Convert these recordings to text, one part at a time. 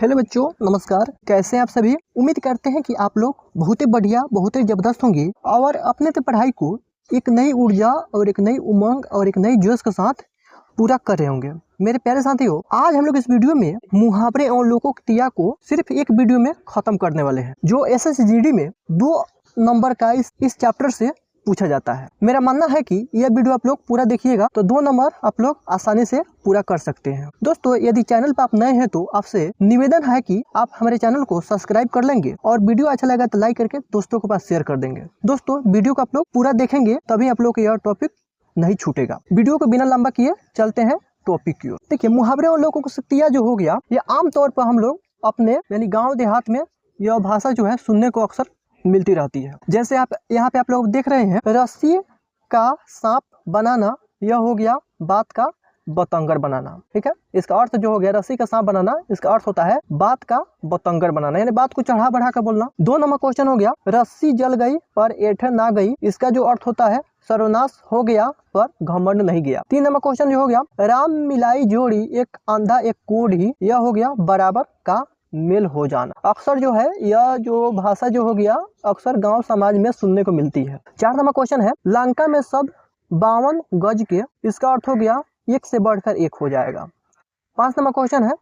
Hello बच्चों, नमस्कार। कैसे हैं आप सभी। उम्मीद करते हैं कि आप लोग बहुत ही बढ़िया, बहुत ही जबरदस्त होंगे और अपने पढ़ाई को एक नई ऊर्जा और एक नई उमंग और एक नई जोश के साथ पूरा कर रहे होंगे। मेरे प्यारे साथियों, आज हम लोग इस वीडियो में मुहावरे और लोकोक्तियां को सिर्फ एक वीडियो में खत्म करने वाले हैं, जो एसएसजीडी में 2 नंबर का इस चैप्टर से पूछा जाता है। मेरा मानना है कि यह वीडियो आप लोग पूरा देखिएगा तो 2 नंबर आप लोग आसानी से पूरा कर सकते हैं। दोस्तों, यदि चैनल पर आप नए हैं तो आपसे निवेदन है कि आप हमारे चैनल को सब्सक्राइब कर लेंगे और वीडियो अच्छा लगा तो लाइक करके दोस्तों के पास शेयर कर देंगे। दोस्तों, वीडियो को आप लोग पूरा देखेंगे तभी आप लोग यह टॉपिक नहीं छूटेगा। वीडियो को बिना लंबा किए चलते हैं टॉपिक की ओर। देखिए, मुहावरे और लोकोक्तियां जो हो गया, ये आमतौर पर हम लोग अपने यानी गाँव देहात में यह भाषा जो है सुनने को अक्सर मिलती रहती है। जैसे आप यहाँ पे आप लोग देख रहे हैं, रस्सी का सांप बनाना, यह हो गया बात का बतंगर बनाना। ठीक है, इसका अर्थ जो हो गया रस्सी का सांप बनाना, इसका अर्थ होता है बात का बतंगर बनाना, यानी बात को चढ़ा बढ़ा कर बोलना। 2 नंबर क्वेश्चन हो गया, रस्सी जल गई पर ऐठे ना गई, इसका जो अर्थ होता है सर्वनाश हो गया पर घमंड नहीं गया। 3 नंबर क्वेश्चन जो हो गया, राम मिलाई जोड़ी एक अंधा एक कोढ़ी, यह हो गया बराबर का मेल हो जाना। अक्सर जो है यह जो भाषा जो हो गया अक्सर गांव समाज में सुनने को मिलती है। 4 नंबर क्वेश्चन है, लंका में सब 52 गज के, इसका अर्थ हो गया एक से बढ़कर एक हो जाएगा। 5 नंबर क्वेश्चन है,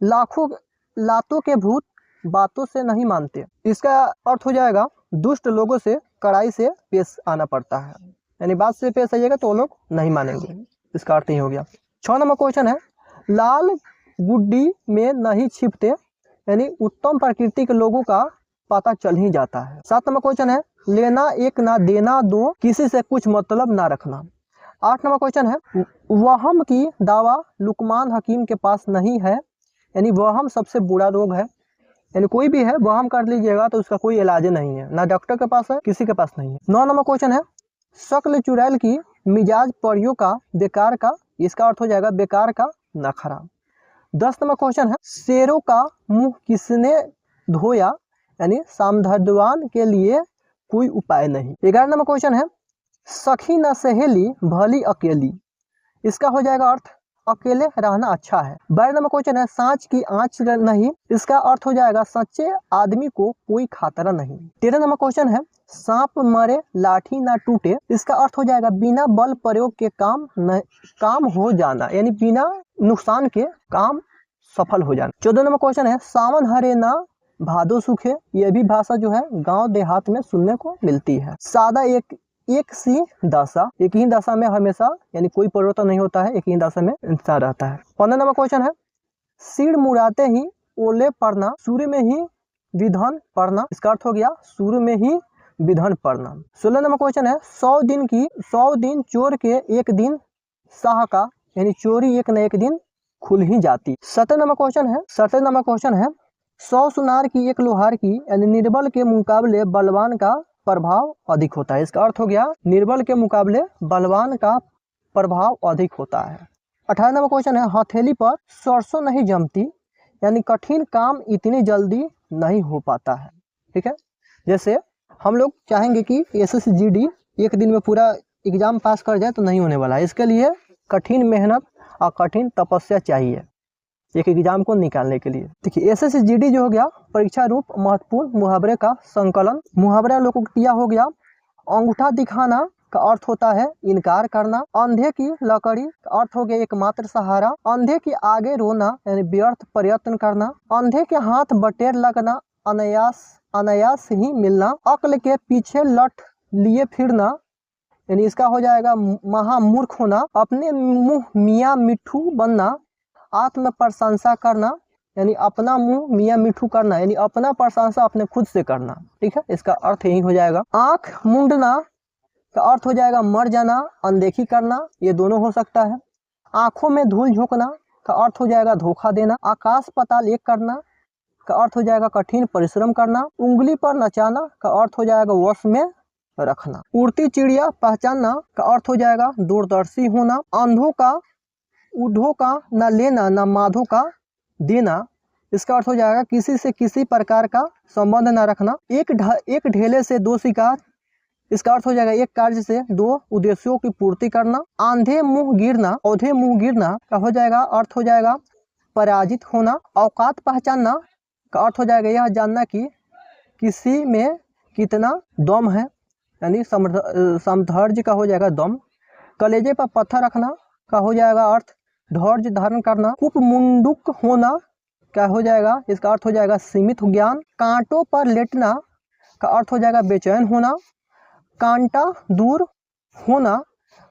लाखों लातों के भूत बातों से नहीं मानते, इसका अर्थ हो जाएगा दुष्ट लोगों से कड़ाई से पेश आना पड़ता है, यानी बात से पेश आइएगा तो वो लोग नहीं मानेंगे, इसका अर्थ ही हो गया। 6 नंबर क्वेश्चन है, लाल गुड्डी में नहीं छिपते, यानी उत्तम प्रकृति के लोगों का पता चल ही जाता है। 7 नंबर क्वेश्चन है, लेना एक ना देना दो, किसी से कुछ मतलब ना रखना। 8 नंबर क्वेश्चन है, वहम की दावा लुकमान हकीम के पास नहीं है, यानी वहम सबसे बुरा रोग है, यानी कोई भी है वहम कर लीजिएगा तो उसका कोई इलाज नहीं है, ना डॉक्टर के पास है, किसी के पास नहीं है। 9 नंबर क्वेश्चन है, शक्ल चुड़ैल की मिजाज परियों का बेकार का, इसका अर्थ हो जाएगा बेकार का नखरा। 10 नंबर क्वेश्चन है, शेरों का मुंह किसने धोया, यानी सामधर्दवान के लिए कोई उपाय नहीं। 11 नंबर क्वेश्चन है, सखी न सहेली भली अकेली, इसका हो जाएगा अर्थ अकेले रहना अच्छा है। 12 नंबर क्वेश्चन है, सांच की आंच नहीं, इसका अर्थ हो जाएगा सच्चे आदमी को कोई खतरा नहीं। 13 नंबर क्वेश्चन है, सांप मरे लाठी ना टूटे, इसका अर्थ हो जाएगा बिना बल प्रयोग के काम हो जाना, यानी बिना नुकसान के काम सफल हो जाना। 14 नंबर क्वेश्चन है, सावन हरे ना भादो सूखे, यह भी भाषा जो है गांव देहात में सुनने को मिलती है। सादा एक सी दशा, एक ही दशा में हमेशा, यानी कोई परिवर्तन नहीं होता है, एक ही दशा में इंसान रहता है। 15 नंबर क्वेश्चन है, सिर मुड़ाते ही ओले पड़ना, सूर्य में ही विधन पड़ना, इसका अर्थ हो गया सूर्य में ही विधन पड़ना। 16 नंबर क्वेश्चन है, 100 दिन चोर के एक दिन साह का, यानी चोरी एक न एक दिन खुल ही जाती। 17 नंबर क्वेश्चन है, 100 सुनार की एक लोहार की, यानी निर्बल के मुकाबले बलवान का प्रभाव अधिक होता है, इसका अर्थ हो गया निर्बल के मुकाबले बलवान का प्रभाव अधिक होता है। 18 नंबर क्वेश्चन है, हथेली पर सरसों नहीं जमती, यानी कठिन काम इतनी जल्दी नहीं हो पाता है। ठीक है, जैसे हम लोग चाहेंगे कि एसएसजीडी एक दिन में पूरा एग्जाम पास कर जाए तो नहीं होने वाला है, इसके लिए कठिन मेहनत और कठिन तपस्या चाहिए एक एग्जाम को निकालने के लिए। देखिए, एसएसजीडी जो हो गया परीक्षा रूप महत्वपूर्ण मुहावरे का संकलन। मुहावरा लोकोक्तियां हो गया, अंगूठा दिखाना का अर्थ होता है इनकार करना, अंधे की लकड़ी का अर्थ हो गया एकमात्र सहारा, अंधे के आगे रोना यानी व्यर्थ प्रयत्न करना, अंधे के हाथ बटेर लगना, अनायास ही मिलना, अक्ल के पीछे लठ लिए फिरना, यानी इसका हो जाएगा महामूर्ख होना, अपने मुंह मियाँ मिठू बनना, आत्म प्रशंसा करना, यानी अपना मुंह मियाँ मिठू करना, यानी अपना प्रशंसा अपने खुद से करना। ठीक है, इसका अर्थ यही हो जाएगा। आंख मूंदना का अर्थ हो जाएगा मर जाना, अनदेखी करना, ये दोनों हो सकता है। आंखों में धूल झोंकना का अर्थ हो जाएगा धोखा देना, आकाश पाताल एक करना का अर्थ हो जाएगा कठिन परिश्रम करना, उंगली पर नचाना का अर्थ हो जाएगा वश में रखना, उड़ती चिड़िया पहचानना का अर्थ हो जाएगा दूरदर्शी होना, अंधों का ऊढ़ों का न लेना न माधों का देना, इसका अर्थ हो जाएगा किसी से किसी प्रकार का संबंध न रखना, एक ढेले से 2 शिकार, इसका अर्थ हो जाएगा एक कार्य से 2 उद्देश्यों की पूर्ति करना, औधे मुंह गिरना का हो जाएगा अर्थ हो जाएगा पराजित होना। औकात पहचानना का अर्थ हो जाएगा यह जानना कि किसी में कितना दम है, यानी सामर्थ्य का हो जाएगा दम। कलेजे पर पत्थर रखना का हो जाएगा अर्थ धैर्य धारण करना। कुपमुंडुक होना क्या हो जाएगा, इसका अर्थ हो जाएगा सीमित ज्ञान। कांटों पर लेटना का अर्थ हो जाएगा बेचैन होना। कांटा दूर होना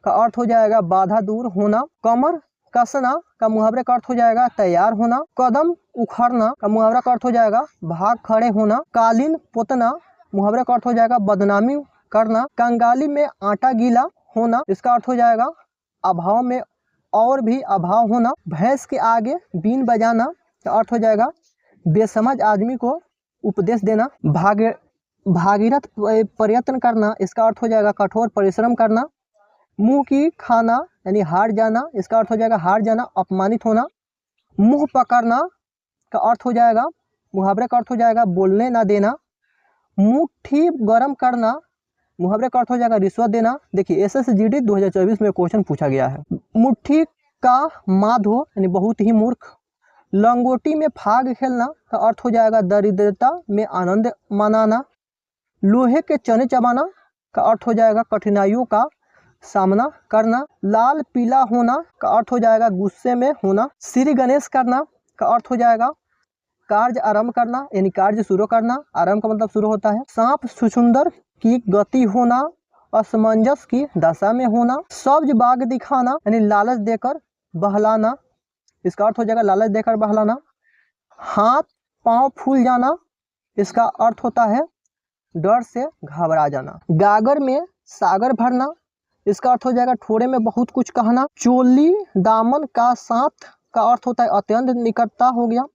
का अर्थ हो जाएगा बाधा दूर होना। कमर कसना का मुहावरे का अर्थ हो जाएगा तैयार होना। कदम उखाड़ना का मुहावरा का अर्थ हो जाएगा भाग खड़े होना। कालीन पोतना मुहावरे का अर्थ हो जाएगा बदनामी करना। कंगाली में आटा गीला होना, इसका अर्थ हो जाएगा अभाव में और भी अभाव होना। भैंस के आगे बीन बजाना का अर्थ हो जाएगा बेसमझ आदमी को उपदेश देना। भागीरथ प्रयत्न करना, इसका अर्थ हो जाएगा कठोर परिश्रम करना। मुंह की खाना यानी हार जाना, इसका अर्थ हो जाएगा हार जाना अपमानित होना। मुंह पकड़ना का अर्थ हो जाएगा मुहावरे का अर्थ हो जाएगा बोलने ना देना। मुट्ठी गर्म करना मुहावरे का अर्थ हो जाएगा रिश्वत देना। देखिए SSGD 2024 में क्वेश्चन पूछा गया है। मुट्ठी का माधो यानी बहुत ही मूर्ख। लंगोटी में फाग खेलना का अर्थ हो जाएगा दरिद्रता में आनंद मनाना। लोहे के चने चबाना का अर्थ हो जाएगा कठिनाइयों का सामना करना। लाल पीला होना का अर्थ हो जाएगा गुस्से में होना। श्री गणेश करना का अर्थ हो जाएगा कार्य आरंभ करना, यानी कार्य शुरू करना। आरंभ का मतलब शुरू होता है। सांप छुछुंदर की गति होना, असमंजस की दशा में होना। सब्ज बाग दिखाना यानी लालच देकर बहलाना, इसका अर्थ हो जाएगा लालच देकर बहलाना। हाथ पांव फूल जाना, इसका अर्थ होता है डर से घबरा जाना। गागर में सागर भरना, इसका अर्थ हो जाएगा ठोड़े में बहुत कुछ कहना। चोली दामन का साथ का अर्थ होता है अत्यंत निकटता हो गया।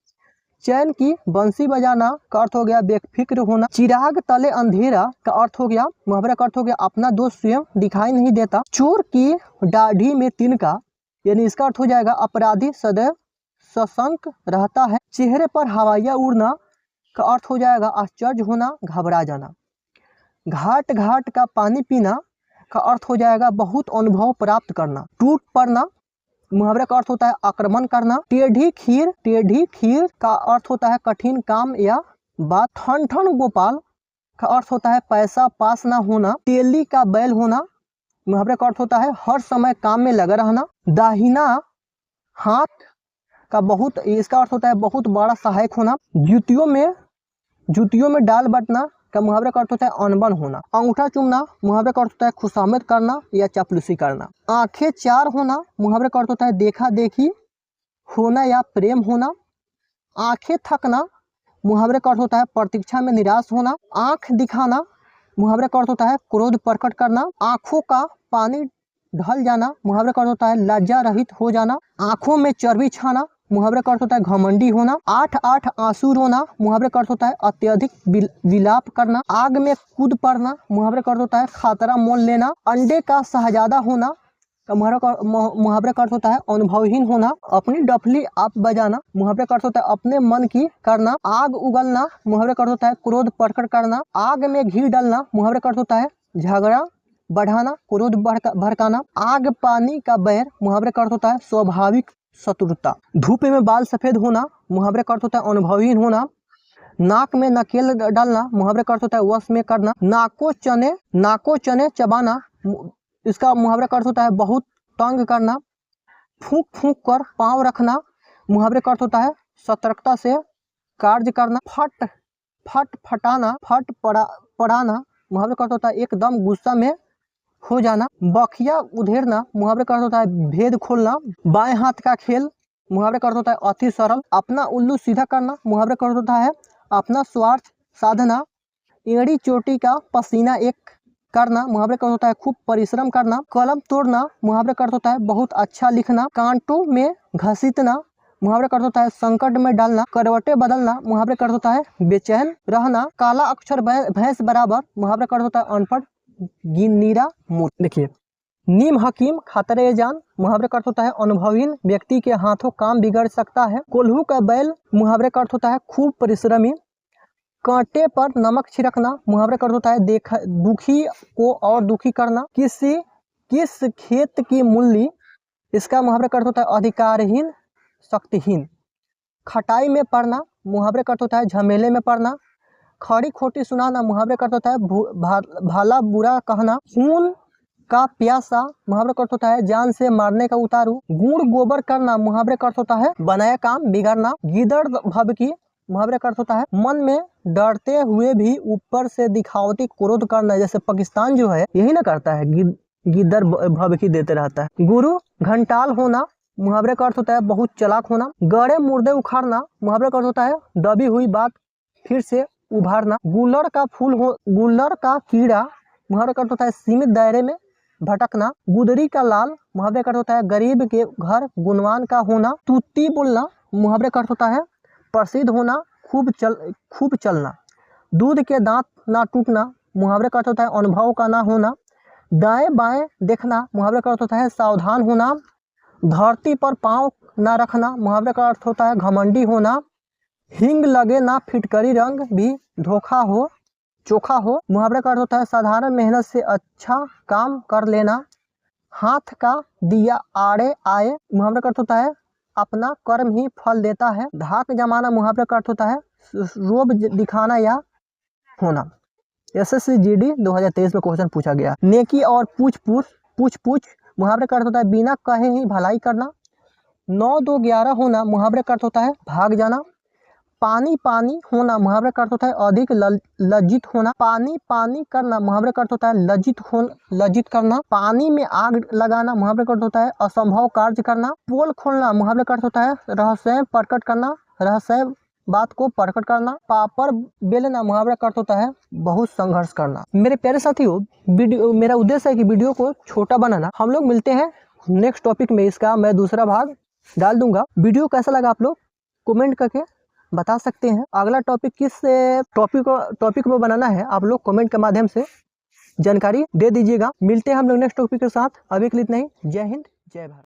चैन की बंसी बजाना का अर्थ हो गया बेफिक्र होना। चिराग तले अंधेरा का अर्थ हो गया मुहावरा का अर्थ हो गया अपना दोष स्वयं दिखाई नहीं देता। चोर की दाढ़ी में तिनका यानी इसका अर्थ हो जाएगा अपराधी सदैव सशंक रहता है। चेहरे पर हवाइयाँ उड़ना का अर्थ हो जाएगा आश्चर्य होना घबरा जाना। घाट घाट का पानी पीना का अर्थ हो जाएगा बहुत अनुभव प्राप्त करना। टूट पड़ना मुहावरे का अर्थ होता है आक्रमण करना। टेढ़ी खीर का अर्थ होता है कठिन काम या बात। ठन ठन गोपाल का अर्थ होता है पैसा पास ना होना। तेली का बैल होना मुहावरे का अर्थ होता है हर समय काम में लगा रहना। दाहिना हाथ का बहुत इसका अर्थ होता है बहुत बड़ा सहायक होना। जूतियों में डाल बटना का मुहावरे का अर्थ होता है अनबन होना। अंगूठा चूमना मुहावरे का अर्थ होता है खुशामद करना या चापलूसी करना। आंखें चार होना मुहावरे का अर्थ होता है देखा देखी होना या प्रेम होना। आंखें थकना मुहावरे का अर्थ होता है प्रतीक्षा में निराश होना। आंख दिखाना मुहावरे का अर्थ होता है क्रोध प्रकट करना। आंखों का पानी ढल जाना मुहावरे का अर्थ होता है लज्जा रहित हो जाना। आंखों में चर्बी छाना मुहावरे का अर्थ होता है घमंडी होना। 8 आंसू रोना मुहावरे का अर्थ होता है अत्यधिक विलाप करना। आग में कूद पड़ना मुहावरे का अर्थ होता है खतरा मोल लेना। अंडे का शहजादा होना का मुहावरे का अर्थ होता है अनुभवहीन होना। अपनी डफली आप बजाना मुहावरे का अर्थ होता है अपने मन की करना। आग उगलना मुहावरे का अर्थ होता है क्रोध प्रकट करना। आग में घी डालना मुहावरे का अर्थ होता है झगड़ा बढ़ाना क्रोध भड़काना। आग पानी का बैर मुहावरे का अर्थ होता है स्वाभाविक शत्रुता। धूप में बाल सफेद होना मुहावरे का अर्थ होता है अनुभवहीन होना। नाक में नकेल डालना मुहावरे का अर्थ होता है वश में करना। नाको चने चबाना इसका मुहावरे का अर्थ होता है बहुत तंग करना। फूंक फूंक कर पांव रखना मुहावरे का अर्थ होता है सतर्कता से कार्य करना। फट पड़ाना मुहावरे का अर्थ होता है एकदम गुस्सा में हो जाना। बखिया उधेड़ना मुहावरे का अर्थ होता है भेद खोलना। बाएं हाथ का खेल मुहावरे का अर्थ होता है अति सरल। अपना उल्लू सीधा करना मुहावरे का अर्थ होता है अपना स्वार्थ साधना। एड़ी चोटी का पसीना एक करना मुहावरे का अर्थ होता है खूब परिश्रम करना। कलम तोड़ना मुहावरे का अर्थ होता है बहुत अच्छा लिखना। कांटों में घसीटना मुहावरे का अर्थ होता है संकट में डालना। करवटें बदलना मुहावरे का अर्थ होता है बेचैन रहना। काला अक्षर भैंस बराबर मुहावरे का अर्थ होता है अनपढ़ गिन्नीरा मूर्ख। देखिए नीम हकीम खतरे जान मुहावरे का अर्थ होता है अनुभवहीन व्यक्ति के हाथों काम बिगड़ सकता है। कोल्हू का बैल मुहावरे का अर्थ होता है खूब परिश्रमी। कांटे पर नमक छिड़कना मुहावरे का अर्थ होता है दुखी को और दुखी करना। किस खेत की मूली इसका मुहावरे का अर्थ होता है अधिकारहीन शक्तिहीन। खटाई में पड़ना मुहावरे का अर्थ होता है झमेले में पड़ना। खड़ी खोटी सुनाना मुहावरे का अर्थ होता है भला बुरा कहना। खून का प्यासा मुहावरे का अर्थ होता है जान से मारने का उतारू। गुड़ गोबर करना मुहावरे का अर्थ होता है बनाया काम बिगाड़ना। गिदड़ भभकी मुहावरे का अर्थ होता है मन में डरते हुए भी ऊपर से दिखावटी क्रोध करना। जैसे पाकिस्तान जो है यही ना करता है, गिद्दर भभकी देते रहता है। गुरु घंटाल होना मुहावरे का अर्थ होता है बहुत चालाक होना। गड़े मुर्दे उखाड़ना मुहावरे का अर्थ होता है दबी हुई बात फिर से उभारना। गुल्लड़ का फूल हो गुल्लड़ का कीड़ा मुहावरे का अर्थ होता है सीमित दायरे में भटकना। गुदरी का लाल मुहावरे का अर्थ होता है गरीब के घर गुणवान का होना। तूती बोलना मुहावरे का अर्थ होता है प्रसिद्ध होना खूब चलना। दूध के दांत ना टूटना मुहावरे का अर्थ होता है अनुभव का ना होना। दाएं बाएं देखना मुहावरे का अर्थ होता है सावधान होना। धरती पर पांव ना रखना मुहावरे का अर्थ होता है घमंडी होना। हिंग लगे ना फिटकरी रंग भी धोखा हो चोखा हो मुहावरे का अर्थ होता है साधारण मेहनत से अच्छा काम कर लेना। हाथ का दिया आड़े आए मुहावरे का अर्थ होता है अपना कर्म ही फल देता है। धाक जमाना मुहावरे का अर्थ होता है रोब दिखाना या होना। SSC GD 2023 में क्वेश्चन पूछा गया। नेकी और पूछ मुहावरे का अर्थ होता है बिना कहे ही भलाई करना। 9 2 11 होना मुहावरे का अर्थ होता है भाग जाना। पानी पानी होना मुहावरे का अर्थ होता है अधिक लज्जित होना। पानी करना मुहावरे का अर्थ होता है लज्जित करना। पानी में आग लगाना मुहावरे का अर्थ होता है असंभव कार्य करना। पोल खोलना मुहावरे का अर्थ होता है रहस्य प्रकट करना रहस्य बात को प्रकट करना। पापड़ बेलना मुहावरे का अर्थ होता है बहुत संघर्ष करना। मेरे प्यारे साथियों, वीडियो मेरा उद्देश्य है कि वीडियो को छोटा बनाना। हम लोग मिलते हैं नेक्स्ट टॉपिक में, इसका मैं दूसरा भाग डाल दूंगा। वीडियो कैसा लगा आप लोग कमेंट करके बता सकते हैं। अगला टॉपिक किस टॉपिक पर बनाना है आप लोग कमेंट के माध्यम से जानकारी दे दीजिएगा। मिलते हैं हम लोग नेक्स्ट टॉपिक के साथ। अभी के लिए इतना ही। जय हिंद जय भारत।